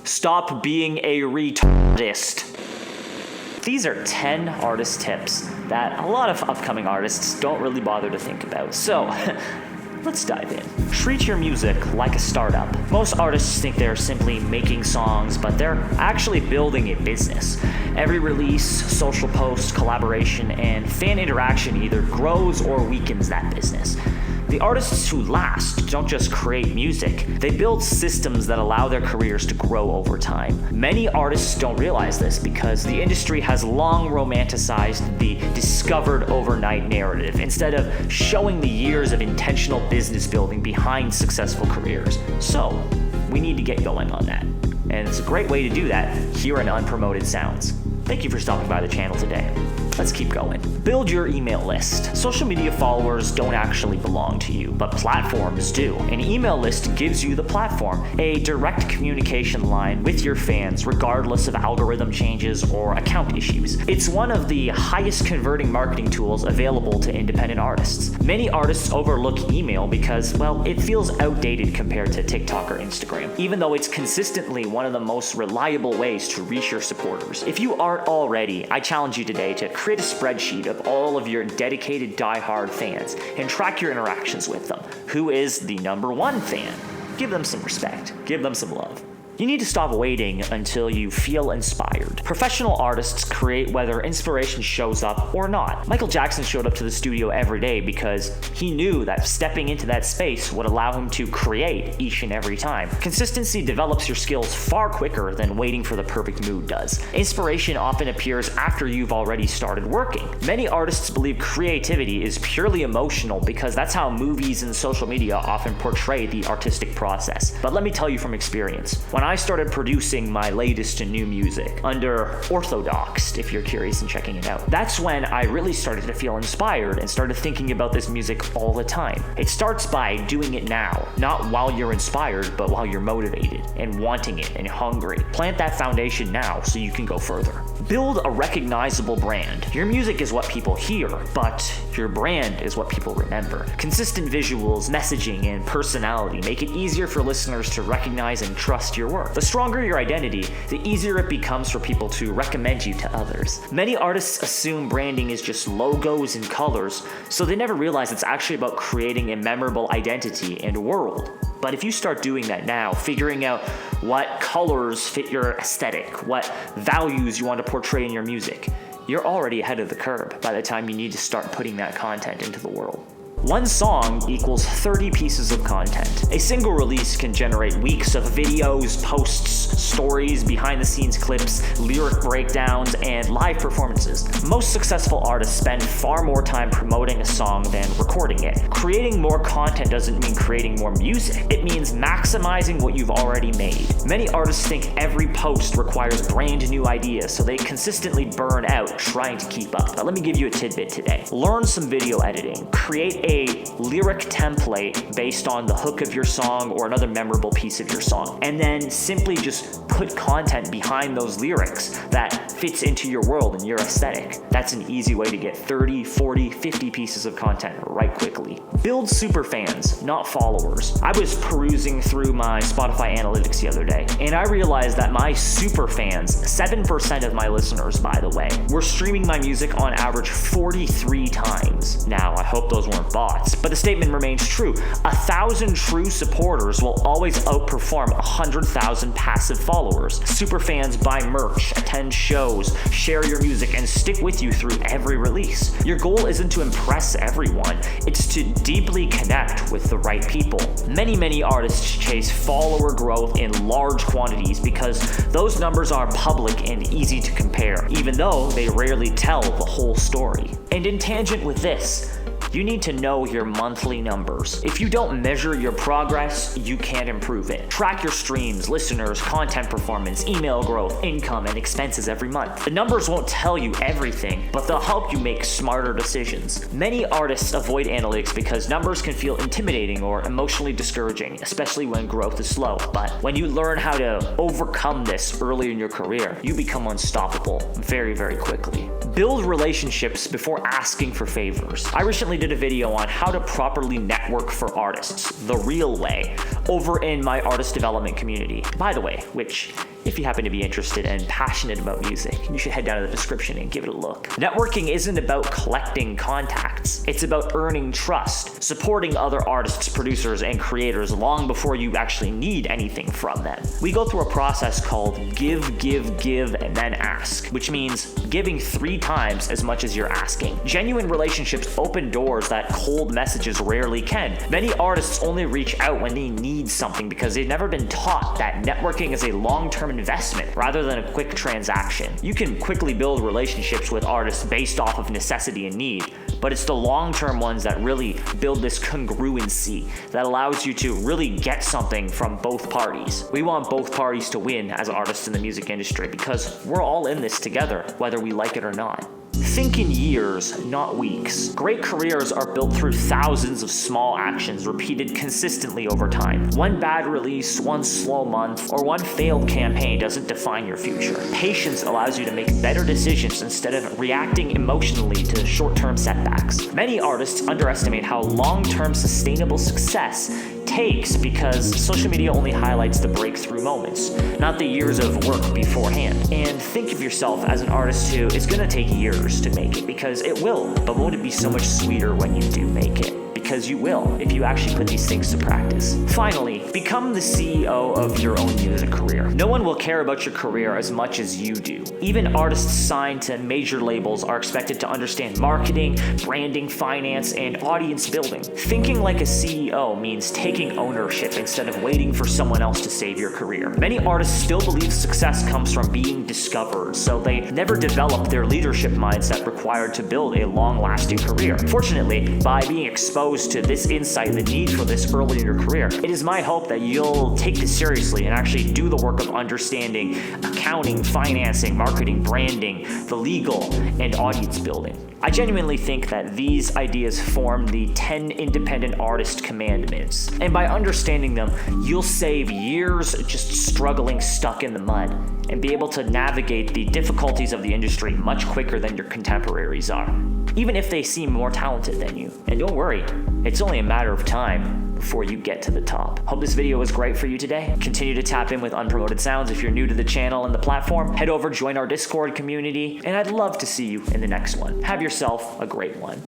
Stop being a rtist. These are 10 artist tips that a lot of upcoming artists don't really bother to think about. So, let's dive in. Treat your music like a startup. Most artists think they're simply making songs, but they're actually building a business. Every release, social post, collaboration, and fan interaction either grows or weakens that business. The artists who last don't just create music, they build systems that allow their careers to grow over time. Many artists don't realize this because the industry has long romanticized the discovered overnight narrative instead of showing the years of intentional business building behind successful careers. So, we need to get going on that. And it's a great way to do that here in Unpromoted Sounds. Thank you for stopping by the channel today. Let's keep going. Build your email list. Social media followers don't actually belong to you, but platforms do. An email list gives you the platform, a direct communication line with your fans regardless of algorithm changes or account issues. It's one of the highest converting marketing tools available to independent artists. Many artists overlook email because, well, it feels outdated compared to TikTok or Instagram, even though it's consistently one of the most reliable ways to reach your supporters. If you aren't already, I challenge you today to create a spreadsheet of all of your dedicated die-hard fans and track your interactions with them. Who is the number one fan? Give them some respect. Give them some love. You need to stop waiting until you feel inspired. Professional artists create whether inspiration shows up or not. Michael Jackson showed up to the studio every day because he knew that stepping into that space would allow him to create each and every time. Consistency develops your skills far quicker than waiting for the perfect mood does. Inspiration often appears after you've already started working. Many artists believe creativity is purely emotional because that's how movies and social media often portray the artistic process. But let me tell you from experience, when I started producing my latest and new music under Orthodoxed, if you're curious in checking it out, that's when I really started to feel inspired and started thinking about this music all the time. It starts by doing it now, not while you're inspired, but while you're motivated and wanting it and hungry. Plant that foundation now so you can go further. Build a recognizable brand. Your music is what people hear, but your brand is what people remember. Consistent visuals, messaging, and personality make it easier for listeners to recognize and trust your work. The stronger your identity, the easier it becomes for people to recommend you to others. Many artists assume branding is just logos and colors, so they never realize it's actually about creating a memorable identity and world. But if you start doing that now, figuring out what colors fit your aesthetic, what values you want to portray in your music, you're already ahead of the curve by the time you need to start putting that content into the world. One song equals 30 pieces of content. A single release can generate weeks of videos, posts, stories, behind-the-scenes clips, lyric breakdowns, and live performances. Most successful artists spend far more time promoting a song than recording it. Creating more content doesn't mean creating more music. It means maximizing what you've already made. Many artists think every post requires brand new ideas, so they consistently burn out trying to keep up. But let me give you a tidbit today. Learn some video editing. Create a lyric template based on the hook of your song or another memorable piece of your song, and then simply just put content behind those lyrics that fits into your world and your aesthetic. That's an easy way to get 30, 40, 50 pieces of content right quickly. Build super fans, not followers. I was perusing through my Spotify analytics the other day, and I realized that my super fans, 7% of my listeners, by the way, were streaming my music on average 43 times. Now, I hope those weren't bots, but the statement remains true. 1,000 true supporters will always outperform 100,000 passive followers. Superfans buy merch, attend shows, share your music, and stick with you through every release. Your goal isn't to impress everyone, it's to deeply connect with the right people. Many artists chase follower growth in large quantities because those numbers are public and easy to compare, even though they rarely tell the whole story. And in tangent with this, you need to know your monthly numbers. If you don't measure your progress, you can't improve it. Track your streams, listeners, content performance, email growth, income, and expenses every month. The numbers won't tell you everything, but they'll help you make smarter decisions. Many artists avoid analytics because numbers can feel intimidating or emotionally discouraging, especially when growth is slow. But when you learn how to overcome this early in your career, you become unstoppable very quickly. Build relationships before asking for favors. I recently recently did a video on how to properly network for artists, the real way, over in my artist development community. By the way, which, if you happen to be interested and passionate about music, you should head down to the description and give it a look. Networking isn't about collecting contacts. It's about earning trust, supporting other artists, producers, and creators long before you actually need anything from them. We go through a process called give, and then ask, which means giving 3 times as much as you're asking. Genuine relationships open doors that cold messages rarely can. Many artists only reach out when they need something because they've never been taught that networking is a long-term investment rather than a quick transaction. You can quickly build relationships with artists based off of necessity and need, but it's the long-term ones that really build this congruency that allows you to really get something from both parties. We want both parties to win as artists in the music industry because we're all in this together, whether we like it or not. Think in years, not weeks. Great careers are built through thousands of small actions repeated consistently over time. One bad release, one slow month, or one failed campaign doesn't define your future. Patience allows you to make better decisions instead of reacting emotionally to short-term setbacks. Many artists underestimate how long-term sustainable success takes because social media only highlights the breakthrough moments, not the years of work beforehand. And think of yourself as an artist who is going to take years to make it, because it will, but won't it be so much sweeter when you do make it? Because you will, if you actually put these things to practice. Finally, become the CEO of your own music career. No one will care about your career as much as you do. Even artists signed to major labels are expected to understand marketing, branding, finance, and audience building. Thinking like a CEO means taking ownership instead of waiting for someone else to save your career. Many artists still believe success comes from being discovered, so they never develop their leadership mindset required to build a long-lasting career. Fortunately, by being exposed to this insight, the need for this early in your career, it is my hope that you'll take this seriously and actually do the work of understanding accounting, financing, marketing, branding, the legal, and audience building. I genuinely think that these ideas form the 10 independent artist commandments, and by understanding them, you'll save years just struggling stuck in the mud and be able to navigate the difficulties of the industry much quicker than your contemporaries are, even if they seem more talented than you. And don't worry, it's only a matter of time before you get to the top. Hope this video was great for you today. Continue to tap in with Unpromoted Sounds. If you're new to the channel and the platform, head over, join our Discord community, and I'd love to see you in the next one. Have yourself a great one.